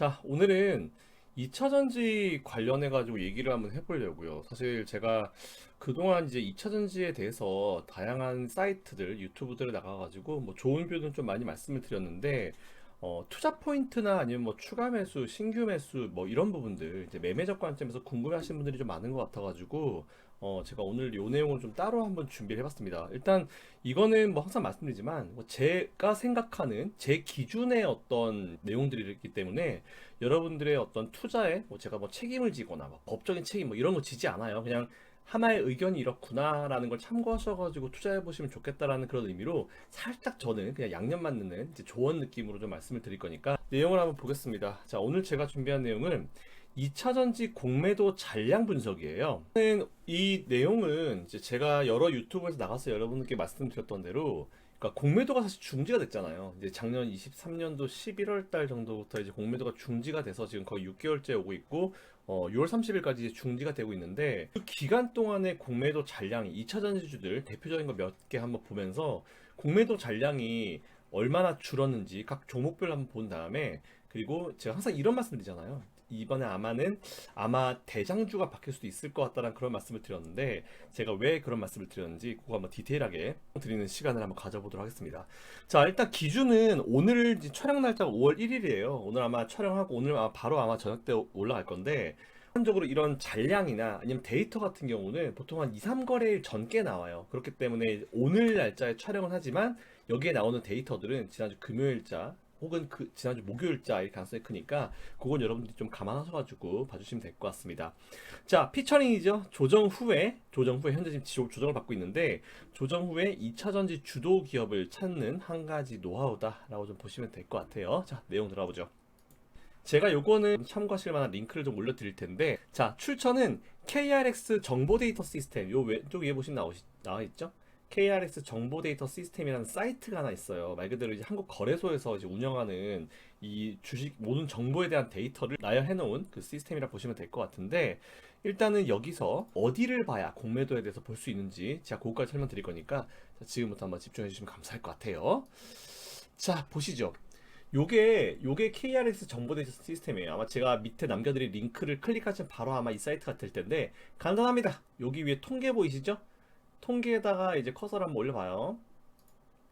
자, 오늘은 2차전지 관련해가지고 얘기를 한번 해보려고요. 사실 제가 그동안 이제 2차전지에 대해서 다양한 사이트들, 유튜브들을 나가가지고 뭐 좋은 뷰는 좀 많이 말씀을 드렸는데, 투자 포인트나 아니면 뭐 추가 매수, 신규 매수 뭐 이런 부분들, 이제 매매적 관점에서 궁금해하시는 분들이 좀 많은 것 같아가지고, 제가 오늘 이 내용을 좀 따로 한번 준비를 해봤습니다. 일단 이거는 뭐 항상 말씀드리지만, 뭐 제가 생각하는 제 기준의 어떤 내용들이기 때문에 여러분들의 어떤 투자에 뭐 제가 뭐 책임을 지거나 뭐 법적인 책임 뭐 이런 거 지지 않아요. 그냥 하나의 의견이 이렇구나라는 걸 참고하셔가지고 투자해 보시면 좋겠다라는 그런 의미로 살짝 저는 그냥 양념 맞는 이제 조언 느낌으로 좀 말씀을 드릴 거니까 내용을 한번 보겠습니다. 자, 오늘 제가 준비한 내용은 2차전지 공매도 잔량 분석이에요. 이 내용은 이제 제가 여러 유튜브에서 나가서 여러분께 말씀드렸던 대로, 그러니까 공매도가 사실 중지가 됐잖아요. 이제 작년 23년도 11월 달 정도부터 이제 공매도가 중지가 돼서 지금 거의 6개월째 오고 있고, 6월 30일까지 이제 중지가 되고 있는데, 그 기간 동안의 공매도 잔량이 2차 전지주들 대표적인 거 몇 개 한번 보면서 공매도 잔량이 얼마나 줄었는지 각 종목별 한번 본 다음에, 그리고 제가 항상 이런 말씀 드리잖아요. 이번에 아마 대장주가 바뀔 수도 있을 것 같다는 그런 말씀을 드렸는데, 제가 왜 그런 말씀을 드렸는지 그거 한번 디테일하게 드리는 시간을 한번 가져보도록 하겠습니다. 자, 일단 기준은 오늘 이제 촬영 날짜가 5월 1일이에요. 오늘 아마 촬영하고 오늘 바로 저녁 때 올라갈 건데, 일반적으로 이런 잔량이나 아니면 데이터 같은 경우는 보통 한 2, 3거래일 전께 나와요. 그렇기 때문에 오늘 날짜에 촬영을 하지만 여기에 나오는 데이터들은 지난주 금요일자 혹은 지난주 목요일자일 가능성이 크니까 그건 여러분들이 좀 감안하셔가지고 봐주시면 될 것 같습니다. 자, 피처링이죠. 조정 후에 현재 지금 조정을 받고 있는데, 조정 후에 2차전지 주도 기업을 찾는 한 가지 노하우다라고 좀 보시면 될 것 같아요. 자, 내용 들어가보죠. 제가 요거는 참고하실 만한 링크를 좀 올려드릴 텐데, 자, 출처는 KRX 정보 데이터 시스템, 요 왼쪽 위에 보시면 나와 있죠? KRX 정보 데이터 시스템이라는 사이트가 하나 있어요. 말 그대로 이제 한국 거래소에서 이제 운영하는 이 주식 모든 정보에 대한 데이터를 나열해 놓은 그 시스템이라 보시면 될 것 같은데, 일단은 여기서 어디를 봐야 공매도에 대해서 볼 수 있는지 제가 그것까지 설명드릴 거니까, 자, 지금부터 한번 집중해 주시면 감사할 것 같아요. 자, 보시죠. 요게 KRX 정보 데이터 시스템이에요. 아마 제가 밑에 남겨드릴 링크를 클릭하시면 바로 아마 이 사이트가 될 텐데, 간단합니다. 여기 위에 통계 보이시죠? 통계에다가 이제 커서를 한번 올려봐요.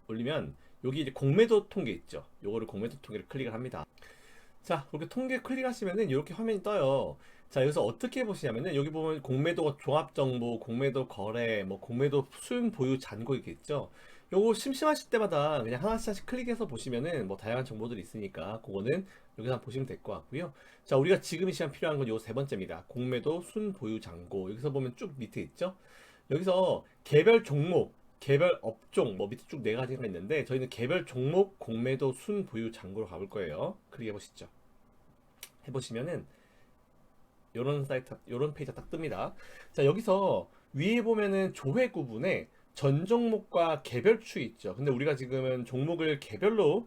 올리면 여기 이제 공매도 통계 있죠. 요거를 공매도 통계를 클릭을 합니다. 자, 그렇게 통계 클릭하시면은 이렇게 화면이 떠요. 자, 여기서 어떻게 보시냐면은 여기 보면 공매도 종합 정보, 공매도 거래, 뭐 공매도 수용 보유 잔고 이렇게 있죠. 요거 심심하실 때마다 그냥 하나씩 클릭해서 보시면은 뭐 다양한 정보들이 있으니까 그거는 여기서 한번 보시면 될 것 같고요. 자, 우리가 지금 이 시간 필요한 건 요 세 번째입니다. 공매도 순 보유 잔고. 여기서 보면 쭉 밑에 있죠. 여기서 개별 종목, 개별 업종, 뭐 밑에 쭉 네 가지가 있는데, 저희는 개별 종목 공매도 순 보유 잔고로 가볼 거예요. 클릭해 보시죠. 해보시면은 요런 사이트, 요런 페이지가 딱 뜹니다. 자, 여기서 위에 보면은 조회 구분에 전 종목과 개별 추이 있죠. 근데 우리가 지금은 종목을 개별로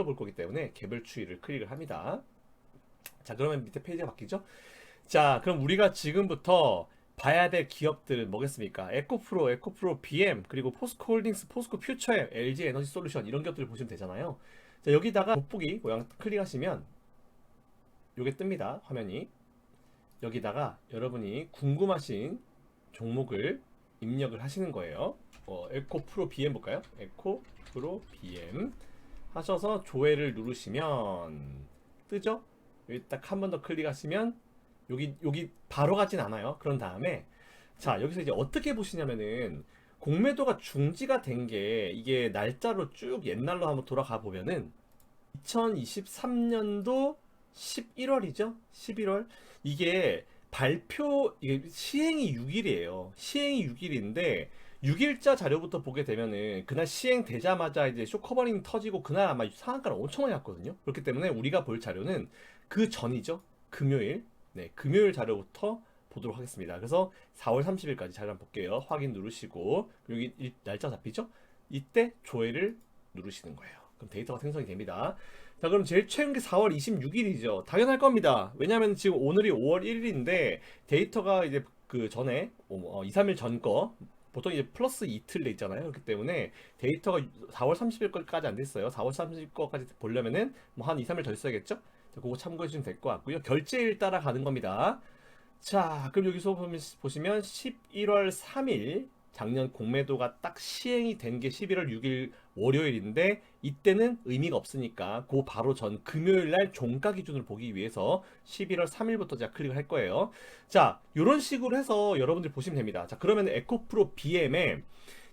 볼 거기 때문에 개별 추이를 클릭을 합니다. 자, 그러면 밑에 페이지가 바뀌죠. 자, 그럼 우리가 지금부터 봐야 될 기업들은 뭐겠습니까? 에코프로, BM, 그리고 포스코홀딩스, 포스코 퓨처엠, LG 에너지 솔루션 이런 기업들을 보시면 되잖아요. 자, 여기다가 돋보기 모양 클릭하시면 요게 뜹니다. 화면이. 여기다가 여러분이 궁금하신 종목을 입력을 하시는 거예요. 에코프로 BM 볼까요? 에코프로 BM 하셔서 조회를 누르시면 뜨죠? 여기 딱 한 번 더 클릭하시면 여기 바로 가진 않아요. 그런 다음에 자, 여기서 이제 어떻게 보시냐면은 공매도가 중지가 된 게 이게 날짜로 쭉 옛날로 한번 돌아가 보면은 2023년도 11월이죠? 11월. 이게 시행이 6일이에요. 시행이 6일인데 6일자 자료부터 보게 되면은 그날 시행되자마자 이제 쇼커버링 터지고 그날 아마 상한가는 엄청 많이 났거든요. 그렇기 때문에 우리가 볼 자료는 그 전이죠. 금요일. 네, 금요일 자료부터 보도록 하겠습니다. 그래서 4월 30일까지 자료 한번 볼게요. 확인 누르시고 여기 날짜 잡히죠? 이때 조회를 누르시는 거예요. 그럼 데이터가 생성이 됩니다. 자, 그럼 제일 최근 게 4월 26일이죠. 당연할 겁니다. 왜냐하면 지금 오늘이 5월 1일인데 데이터가 이제 그 전에 2, 3일 전 거 보통 이제 플러스 이틀 돼 있잖아요. 그렇기 때문에 데이터가 4월 30일 거까지 안 됐어요. 4월 30일 거까지 보려면은 뭐 한 2, 3일 더 있어야겠죠? 자, 그거 참고해 주시면 될 것 같고요. 결제일 따라 가는 겁니다. 자, 그럼 여기서 보시면 11월 3일 작년 공매도가 딱 시행이 된 게 11월 6일 월요일인데 이때는 의미가 없으니까 그 바로 전 금요일 날 종가 기준으로 보기 위해서 11월 3일부터 제가 클릭을 할 거예요. 자, 이런 식으로 해서 여러분들 보시면 됩니다. 자, 그러면 에코프로 BM에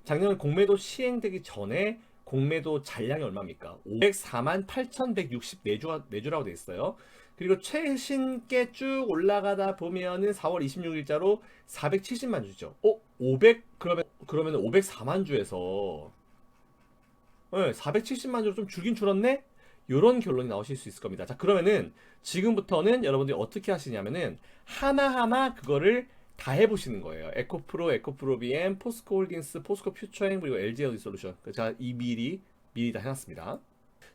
작년 공매도 시행되기 전에 공매도 잔량이 얼마입니까? 504만 8,164주라고 되어 있어요. 그리고 최신께 쭉 올라가다 보면은 4월 26일자로 470만 주죠. 500 그러면 504만 주에서 470만 주로 좀 줄긴 줄었네? 요런 결론이 나오실 수 있을 겁니다. 자, 그러면은 지금부터는 여러분들이 어떻게 하시냐면은 하나하나 그거를 다 해보시는 거예요. 에코프로, 에코프로 BM, 포스코 홀딩스, 포스코 퓨처엠, 그리고 LG 에너지 솔루션. 제가 미리 다 해놨습니다.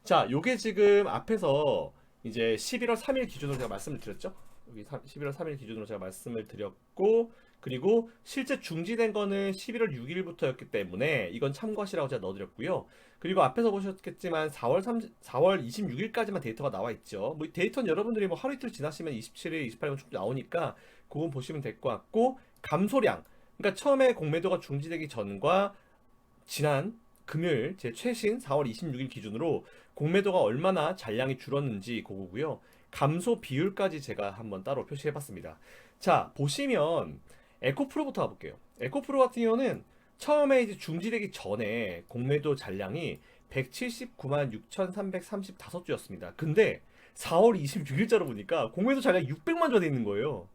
자, 요게 지금 앞에서 이제 11월 3일 기준으로 제가 말씀을 드렸죠. 여기 11월 3일 기준으로 제가 말씀을 드렸고, 그리고 실제 중지된 거는 11월 6일부터였기 때문에 이건 참고하시라고 제가 넣어드렸고요. 그리고 앞에서 보셨겠지만 4월 26일까지만 데이터가 나와 있죠. 뭐 데이터는 여러분들이 뭐 하루 이틀 지나시면 27일, 28일 쭉 나오니까 그건 보시면 될 것 같고, 감소량. 그러니까 처음에 공매도가 중지되기 전과 지난 금요일 제 최신 4월 26일 기준으로 공매도가 얼마나 잔량이 줄었는지 그거고요. 감소 비율까지 제가 한번 따로 표시해 봤습니다. 자, 보시면 에코프로부터 가볼게요. 에코프로 같은 경우는 처음에 이제 중지되기 전에 공매도 잔량이 179만 6,335주였습니다. 근데 4월 26일자로 보니까 공매도 잔량이 600만 주가 돼 있는 거예요.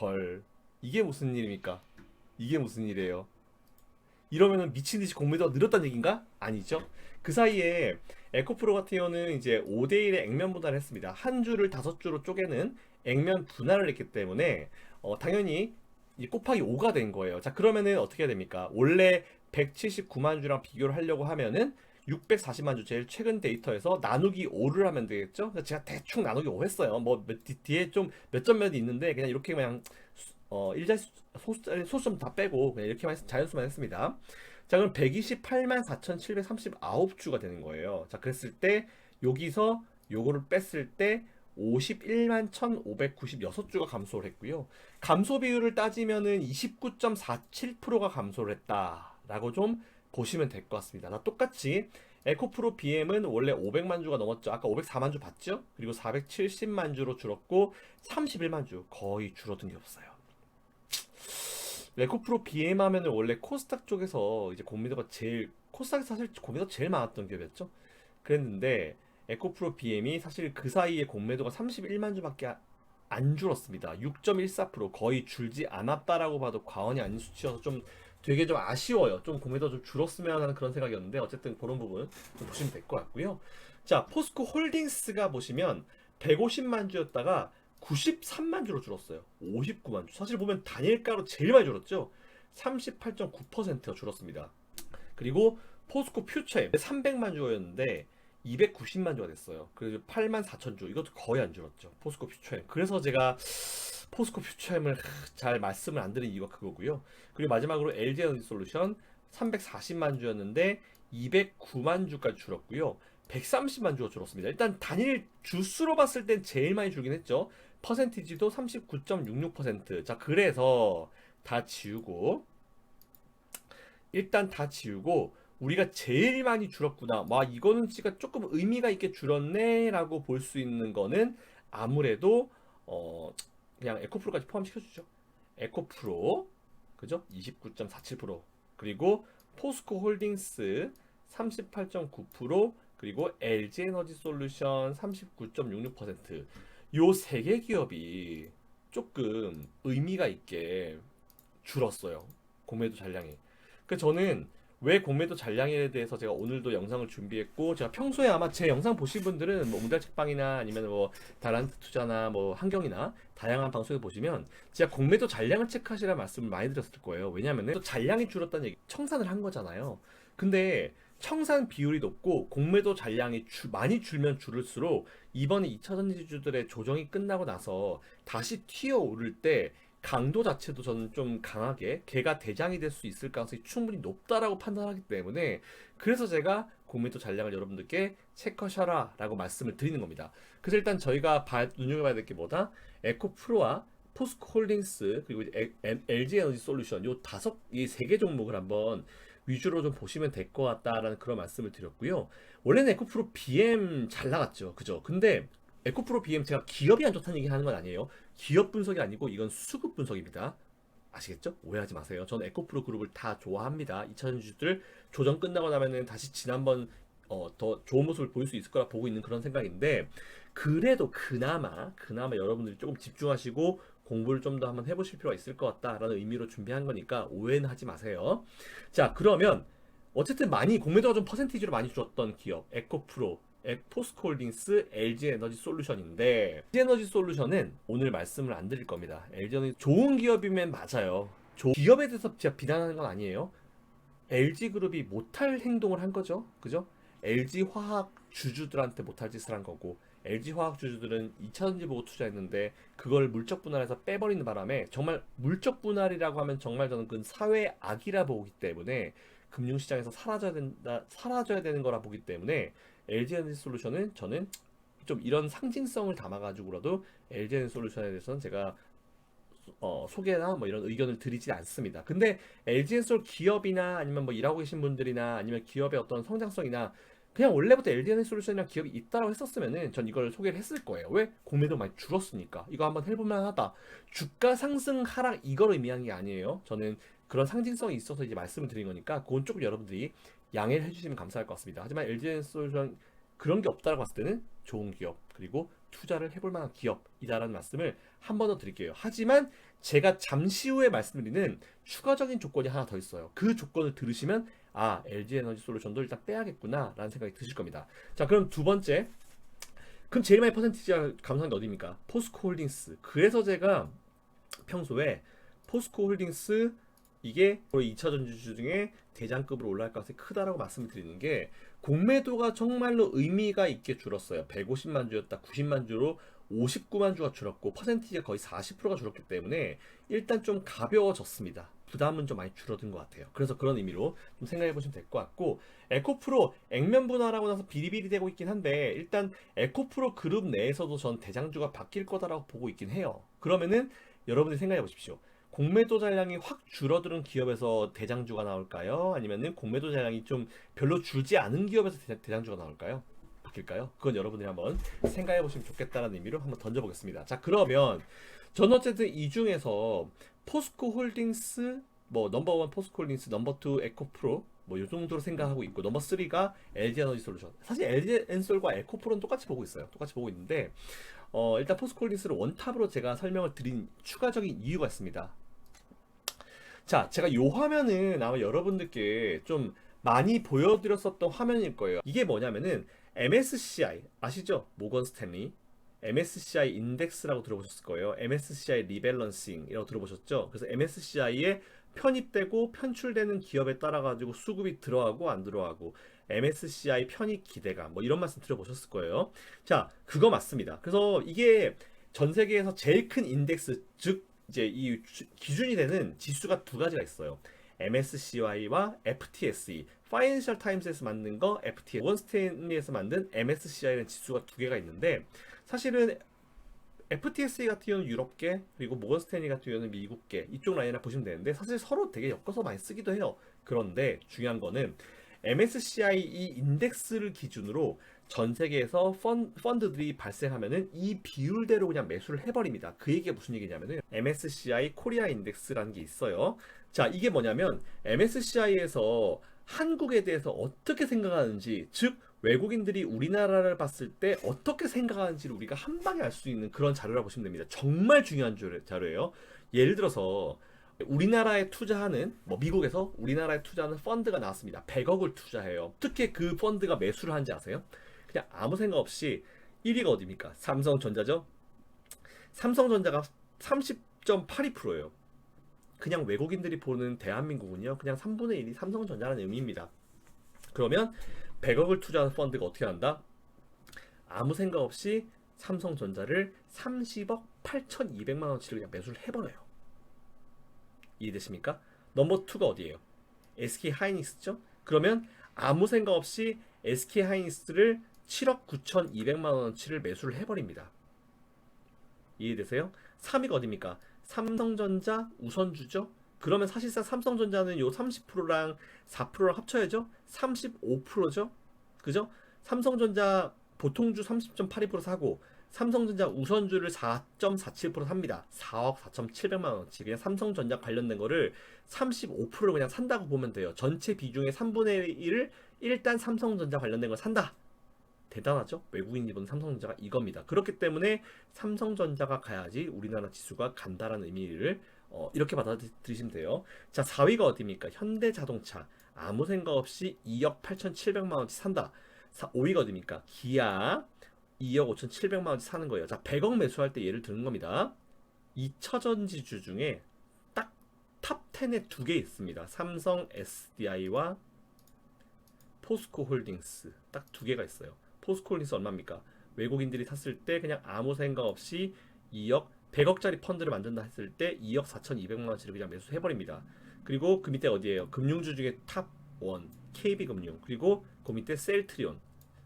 헐, 이게 무슨 일입니까? 이게 무슨 일이에요? 이러면은 미친 듯이 공매도가 늘었다는 얘기인가? 아니죠. 그 사이에 에코프로 같은 경우는 이제 5대1의 액면 분할을 했습니다. 한 주를 5주로 쪼개는 액면 분할을 했기 때문에 당연히 곱하기 5가 된 거예요. 자, 그러면은 어떻게 해야 됩니까? 원래 179만 주랑 비교를 하려고 하면은 640만 주 제일 최근 데이터에서 나누기 5를 하면 되겠죠? 제가 대충 나누기 5 했어요. 뭐 뒤에 좀 몇 점 몇이 있는데 그냥 이렇게 그냥 일자리 소수점 다 빼고 그냥 이렇게만 자연수만 했습니다. 자, 그럼 128만 4,739주가 되는 거예요. 자, 그랬을 때 여기서 요거를 뺐을 때 51만 1,596주가 감소를 했고요. 감소 비율을 따지면은 29.47%가 감소를 했다라고 좀 보시면 될 것 같습니다. 나 똑같이 에코프로 BM은 원래 500만 주가 넘었죠. 아까 504만 주 봤죠? 그리고 470만 주로 줄었고 31만 주 거의 줄어든 게 없어요. 에코프로 BM 하면은 원래 코스닥 쪽에서 이제 코스닥이 사실 공매도가 제일 많았던 기업이었죠. 그랬는데 에코프로 BM이 사실 그 사이에 공매도가 31만 주밖에 안 줄었습니다. 6.14% 거의 줄지 않았다라고 봐도 과언이 아닌 수치여서 좀 되게 좀 아쉬워요. 좀 공매도 좀 줄었으면 하는 그런 생각이었는데 어쨌든 그런 부분 좀 보시면 될 것 같고요. 자, 포스코 홀딩스가 보시면 150만 주였다가 93만 주로 줄었어요. 59만 주. 사실 보면 단일가로 제일 많이 줄었죠. 38.9%가 줄었습니다. 그리고 포스코 퓨처엠 300만 주였는데 290만 주가 됐어요. 그래서 8만 4천 주. 이것도 거의 안 줄었죠. 포스코 퓨처엠. 그래서 제가 포스코 퓨처엠을 잘 말씀을 안 드린 이유가 그거고요. 그리고 마지막으로 LG 에너지 솔루션 340만 주였는데 209만 주까지 줄었고요. 130만 주가 줄었습니다. 일단 단일 주수로 봤을 땐 제일 많이 줄긴 했죠. 퍼센티지도 39.66%. 자, 그래서 다 지우고 일단 다 지우고 우리가 제일 많이 줄었구나. 와, 이거는 진짜 조금 의미가 있게 줄었네라고 볼 수 있는 거는 아무래도 그냥 에코프로까지 포함시켜주죠. 에코프로, 그죠? 29.47%. 그리고 포스코 홀딩스 38.9%. 그리고 LG 에너지 솔루션 39.66%. 요 세 개 기업이 조금 의미가 있게 줄었어요. 공매도 잔량이. 그러니까 저는 왜 공매도 잔량에 대해서 제가 오늘도 영상을 준비했고, 제가 평소에 아마 제 영상 보신 분들은 뭐 웅달책방이나 아니면 뭐 다란트 투자나 뭐 환경이나 다양한 방송에 보시면 제가 공매도 잔량을 체크하시라는 말씀을 많이 드렸을 거예요. 왜냐하면 또 잔량이 줄었다는 얘기, 청산을 한 거잖아요. 근데 청산 비율이 높고 공매도 잔량이 많이 줄면 줄을수록 이번에 2차전지주들의 조정이 끝나고 나서 다시 튀어오를 때 강도 자체도 저는 좀 강하게 걔가 대장이 될 수 있을 가능성이 충분히 높다라고 판단하기 때문에 그래서 제가 공매도 잔량을 여러분들께 체크하셔라 라고 말씀을 드리는 겁니다. 그래서 일단 저희가 눈여겨봐야 될 게 뭐다? 에코프로와 포스코홀딩스 그리고 LG에너지솔루션 이 세 개 종목을 한번 위주로 좀 보시면 될 것 같다라는 그런 말씀을 드렸고요. 원래는 에코프로 BM 잘 나갔죠, 그죠? 근데 에코프로 BM 제가 기업이 안 좋다는 얘기 하는 건 아니에요. 기업 분석이 아니고 이건 수급 분석입니다. 아시겠죠? 오해하지 마세요. 저는 에코프로 그룹을 다 좋아합니다. 2차전 주주들 조정 끝나고 나면은 다시 지난번 더 좋은 모습을 보일 수 있을 거라 보고 있는 그런 생각인데, 그래도 그나마 여러분들이 조금 집중하시고 공부를 좀 더 한번 해보실 필요가 있을 것 같다라는 의미로 준비한 거니까 오해는 하지 마세요. 자, 그러면 어쨌든 많이 공매도가 좀 퍼센티지로 많이 줄었던 기업 에코프로, 포스코홀딩스, LG에너지솔루션인데, LG에너지솔루션은 오늘 말씀을 안 드릴 겁니다. LG에너지 좋은 기업이면 맞아요. 기업에 대해서 제가 비난하는 건 아니에요. LG그룹이 못할 행동을 한 거죠. 그죠? LG화학 주주들한테 못할 짓을 한 거고, LG화학 주주들은 2차전지 보고 투자했는데 그걸 물적 분할해서 빼버리는 바람에, 정말 물적 분할이라고 하면 정말 저는 그 사회 악이라 보기 때문에, 금융시장에서 사라져야 되는 거라 보기 때문에 LG에너지솔루션은 저는 좀 이런 상징성을 담아가지고라도 LG에너지솔루션에 대해서는 제가 소개나 뭐 이런 의견을 드리지 않습니다. 근데 LG엔솔 기업이나 아니면 뭐 일하고 계신 분들이나 아니면 기업의 어떤 성장성이나 그냥 원래부터 LG에너지솔루션이랑 기업이 있다라고 했었으면은 전 이걸 소개를 했을 거예요. 왜? 공매도 많이 줄었으니까. 이거 한번 해볼만 하다. 주가 상승 하락 이걸 의미하는 게 아니에요. 저는 그런 상징성이 있어서 이제 말씀을 드린 거니까 그건 조금 여러분들이 양해를 해주시면 감사할 것 같습니다. 하지만 LG에너지솔루션 그런 게 없다라고 봤을 때는 좋은 기업, 그리고 투자를 해볼 만한 기업이다라는 말씀을 한 번 더 드릴게요. 하지만 제가 잠시 후에 말씀드리는 추가적인 조건이 하나 더 있어요. 그 조건을 들으시면 LG에너지솔루션도 일단 빼야겠구나 라는 생각이 드실 겁니다. 자, 그럼 두 번째, 그럼 제일 많이 퍼센티지가 감소한 게 어디입니까? 포스코홀딩스. 그래서 제가 평소에 포스코홀딩스 이게 2차전 주주 중에 대장급으로 올라갈 가능성이 크다라고 말씀을 드리는 게, 공매도가 정말로 의미가 있게 줄었어요. 150만 주였다 90만 주로 59만 주가 줄었고 퍼센티지가 거의 40%가 줄었기 때문에 일단 좀 가벼워졌습니다. 부담은 좀 많이 줄어든 것 같아요. 그래서 그런 의미로 좀 생각해 보시면 될 것 같고, 에코프로 액면 분할하고 나서 비리비리 되고 있긴 한데, 일단 에코프로 그룹 내에서도 전 대장주가 바뀔 거다라고 보고 있긴 해요. 그러면은 여러분들이 생각해 보십시오. 공매도 잔량이 확 줄어드는 기업에서 대장주가 나올까요? 아니면은 공매도 잔량이 좀 별로 줄지 않은 기업에서 대장주가 나올까요? 바뀔까요? 그건 여러분들이 한번 생각해 보시면 좋겠다는 의미로 한번 던져보겠습니다. 자, 그러면 저는 어쨌든 이 중에서 포스코홀딩스, 뭐 넘버 1 포스코홀딩스, 넘버 2 에코프로, 뭐 이 정도로 생각하고 있고, 넘버 3가 LG에너지솔루션. 사실 LG엔솔과 에코프로는 똑같이 보고 있어요. 똑같이 보고 있는데, 일단 포스코홀딩스를 원탑으로 제가 설명을 드린 추가적인 이유가 있습니다. 자, 제가 요 화면은 아마 여러분들께 좀 많이 보여드렸었던 화면일 거예요. 이게 뭐냐면은 MSCI 아시죠? 모건 스탠리 MSCI 인덱스라고 들어보셨을 거예요. MSCI 리밸런싱이라고 들어보셨죠? 그래서 MSCI에 편입되고 편출되는 기업에 따라 가지고 수급이 들어가고 안 들어가고, MSCI 편입 기대감, 뭐 이런 말씀 들어보셨을 거예요. 자, 그거 맞습니다. 그래서 이게 전 세계에서 제일 큰 인덱스, 즉 이제 이 기준이 되는 지수가 두 가지가 있어요. MSCI와 FTSE. 파이낸셜 타임스에서 만든 거 FTSE, 모건 스탠리에서 만든 MSCI라는 지수가 두 개가 있는데, 사실은 FTSE 같은 경우는 유럽계, 그리고 모건 스탠리 같은 경우는 미국계, 이쪽 라인이라 보시면 되는데, 사실 서로 되게 엮어서 많이 쓰기도 해요. 그런데 중요한 거는 MSCI 이 인덱스를 기준으로 전 세계에서 펀드들이 발생하면은 이 비율대로 그냥 매수를 해버립니다. 그 얘기가 무슨 얘기냐면은 MSCI 코리아 인덱스라는 게 있어요. 자, 이게 뭐냐면 MSCI에서 한국에 대해서 어떻게 생각하는지, 즉 외국인들이 우리나라를 봤을 때 어떻게 생각하는지를 우리가 한 방에 알 수 있는 그런 자료라고 보시면 됩니다. 정말 중요한 자료예요. 예를 들어서 우리나라에 투자하는, 뭐 미국에서 우리나라에 투자하는 펀드가 나왔습니다. 100억을 투자해요. 어떻게 그 펀드가 매수를 하는지 아세요? 그냥 아무 생각 없이 1위가 어디입니까? 삼성전자죠. 삼성전자가 30.82%예요. 그냥 외국인들이 보는 대한민국은요, 그냥 3분의 1이 삼성전자라는 의미입니다. 그러면 100억을 투자한 펀드가 어떻게 한다? 아무 생각 없이 삼성전자를 30억 8,200만 원치를 그냥 매수를 해버려요. 이해되십니까? 넘버 2가 어디예요? SK 하이닉스죠? 그러면 아무 생각 없이 SK 하이닉스를 7억 9,200만 원어치를 매수를 해버립니다. 이해되세요? 3위가 어딥니까? 삼성전자 우선주죠? 그러면 사실상 삼성전자는 요 30%랑 4%랑 합쳐야죠? 35%죠? 그죠? 삼성전자 보통주 30.82% 사고 삼성전자 우선주를 4.47% 삽니다. 4억 4,700만 원어치. 그냥 삼성전자 관련된 거를 35%를 그냥 산다고 보면 돼요. 전체 비중의 3분의 1을 일단 삼성전자 관련된 걸 산다. 대단하죠? 외국인이 보는 삼성전자가 이겁니다. 그렇기 때문에 삼성전자가 가야지 우리나라 지수가 간다라는 의미를 이렇게 받아들이시면 돼요. 자, 4위가 어디입니까? 현대자동차. 아무 생각 없이 2억 8,700만 원치 산다. 5위가 어디입니까? 기아. 2억 5,700만 원치 사는 거예요. 자, 100억 매수할 때 예를 드는 겁니다. 2차전지주 중에 딱 탑 10에 두 개 있습니다. 삼성 SDI와 포스코 홀딩스. 딱 두 개가 있어요. 포스코 홀딩스 얼마입니까? 외국인들이 샀을 때 그냥 아무 생각 없이 2억 100억짜리 펀드를 만든다 했을 때 2억 4,200만 원치를 그냥 매수해버립니다. 그리고 그 밑에 어디예요? 금융주 중에 탑 1, KB금융. 그리고 그 밑에 셀트리온.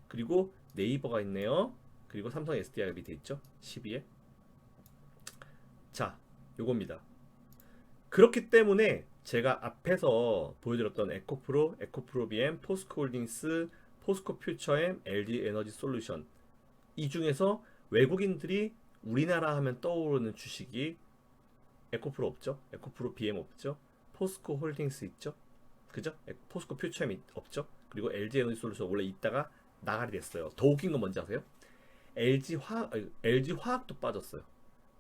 그리고 네이버가 있네요. 그리고 삼성 SDI가 밑에 있죠. 12에. 자, 요겁니다. 그렇기 때문에 제가 앞에서 보여드렸던 에코프로, 에코프로 BM, 포스코홀딩스, 포스코 퓨처엠, LG 에너지 솔루션 이 중에서 외국인들이 우리나라 하면 떠오르는 주식이 에코프로 없죠? 에코프로 BM 없죠? 포스코 홀딩스 있죠? 그죠? 포스코 퓨처엠 없죠? 그리고 LG 에너지 솔루션 원래 있다가 나가리 됐어요. 더 웃긴 건 뭔지 아세요? LG 화학도 빠졌어요.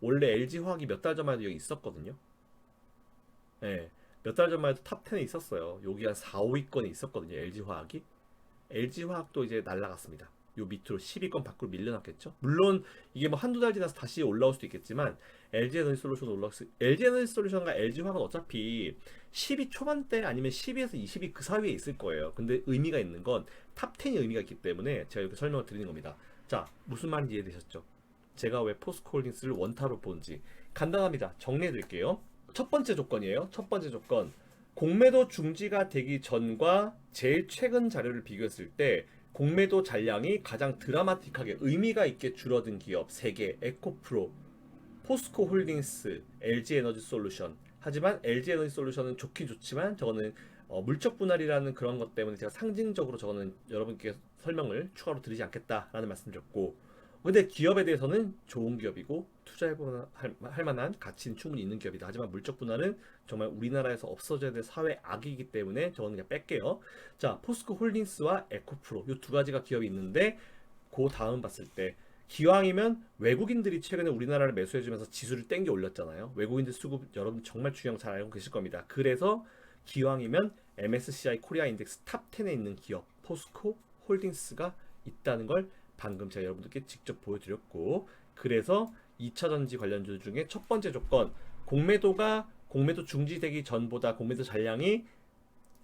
원래 LG 화학이 몇 달 전만 해도 여기 있었거든요. 예. 몇 달 전만 해도 탑 10에 있었어요. 여기 한 4, 5위권에 있었거든요. LG 화학이. LG 화학도 이제 날라갔습니다. 요 밑으로 10위권 밖으로 밀려났겠죠. 물론 이게 뭐 한두 달 지나서 다시 올라올 수도 있겠지만 LG 에너지 솔루션 LG 에너지 솔루션과 LG 화학은 어차피 10위 초반대 아니면 10위에서 20위 그 사이에 있을 거예요. 근데 의미가 있는 건 탑 10이 의미가 있기 때문에 제가 이렇게 설명을 드리는 겁니다. 자, 무슨 말인지 이해되셨죠? 제가 왜 포스코홀딩스를 원타로 보는지 간단합니다. 정리해 드릴게요. 첫 번째 조건이에요. 첫 번째 조건. 공매도 중지가 되기 전과 제일 최근 자료를 비교했을 때 공매도 잔량이 가장 드라마틱하게 의미가 있게 줄어든 기업 3개, 에코프로, 포스코 홀딩스, LG 에너지 솔루션. 하지만 LG 에너지 솔루션은 좋긴 좋지만 저거는 물적 분할이라는 그런 것 때문에 제가 상징적으로 저거는 여러분께 설명을 추가로 드리지 않겠다라는 말씀드렸고, 근데 기업에 대해서는 좋은 기업이고 투자할 만한 가치는 충분히 있는 기업이다. 하지만 물적 분할은 정말 우리나라에서 없어져야 될 사회 악이기 때문에 저는 그냥 뺄게요. 자, 포스코 홀딩스와 에코프로 이 두 가지가 기업이 있는데 그 다음 봤을 때 기왕이면 외국인들이 최근에 우리나라를 매수해주면서 지수를 땡겨 올렸잖아요. 외국인들 수급 여러분 정말 중요한 거 잘 알고 계실 겁니다. 그래서 기왕이면 MSCI 코리아 인덱스 탑 10에 있는 기업 포스코 홀딩스가 있다는 걸 방금 제가 여러분들께 직접 보여드렸고, 그래서 2차전지 관련주 중에 첫 번째 조건, 공매도 중지되기 전보다 공매도 잔량이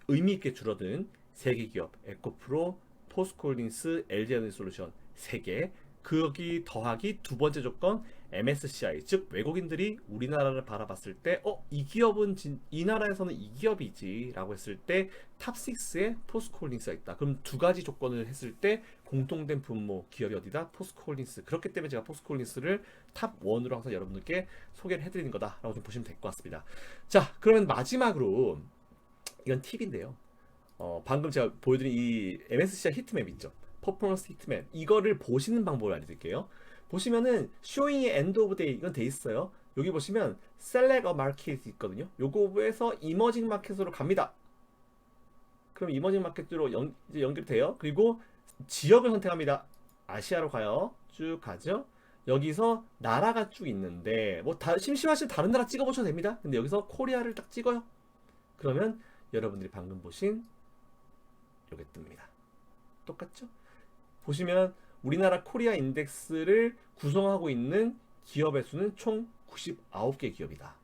의미 있게 줄어든 3개 기업, 에코프로, 포스코홀딩스, LG에너지솔루션 3개, 거기 더하기 두 번째 조건 MSCI, 즉 외국인들이 우리나라를 바라봤을 때 이 기업은 이 나라에서는 이 기업이지 라고 했을 때 탑6에 포스코홀딩스가 있다. 그럼 두 가지 조건을 했을 때 공통된 분모 기업이 어디다? 포스코홀딩스. 그렇기 때문에 제가 포스코홀딩스를 탑1으로 항상 여러분들께 소개를 해드리는 거다라고 좀 보시면 될 것 같습니다. 자, 그러면 마지막으로 이건 팁인데요. 방금 제가 보여드린 이 MSCI 히트맵 있죠? 퍼포먼스 히트맵, 이거를 보시는 방법을 알려드릴게요. 보시면은 showing end of day 이건 돼 있어요. 여기 보시면 select a market 있거든요. 요거에서 이머징 마켓으로 갑니다. 그럼 이머징 마켓으로 이제 연결돼요. 그리고 지역을 선택합니다. 아시아로 가요. 쭉 가죠. 여기서 나라가 쭉 있는데 뭐 심심하시면 다른 나라 찍어보셔도 됩니다. 근데 여기서 코리아를 딱 찍어요. 그러면 여러분들이 방금 보신 요게 뜹니다. 똑같죠? 보시면 우리나라 코리아 인덱스를 구성하고 있는 기업의 수는 총 99개 기업이다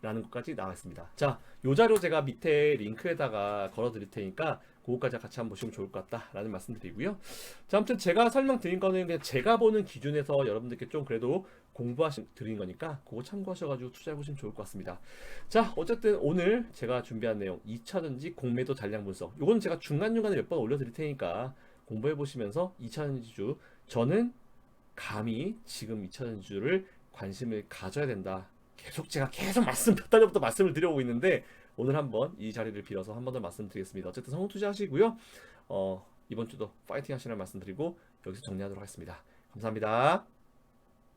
라는 것까지 나와 있습니다. 자, 요 자료 제가 밑에 링크에다가 걸어 드릴 테니까 그거까지 같이 한번 보시면 좋을 것 같다 라는 말씀 드리고요. 자, 아무튼 제가 설명드린 거는 그냥 제가 보는 기준에서 여러분들께 좀 그래도 공부하시 드리는 거니까 그거 참고하셔가지고 투자해 보시면 좋을 것 같습니다. 자, 어쨌든 오늘 제가 준비한 내용 2차전지 공매도 잔량 분석. 요건 제가 중간중간에 몇 번 올려드릴 테니까 공부해 보시면서 2차전지주 저는 감히 지금 2차전지주를 관심을 가져야 된다. 제가 계속 몇 달부터 말씀을 드려오고 있는데 오늘 한번 이 자리를 빌어서 한 번 더 말씀드리겠습니다. 어쨌든 성공 투자하시고요. 이번 주도 파이팅 하시라는 말씀드리고 여기서 정리하도록 하겠습니다. 감사합니다.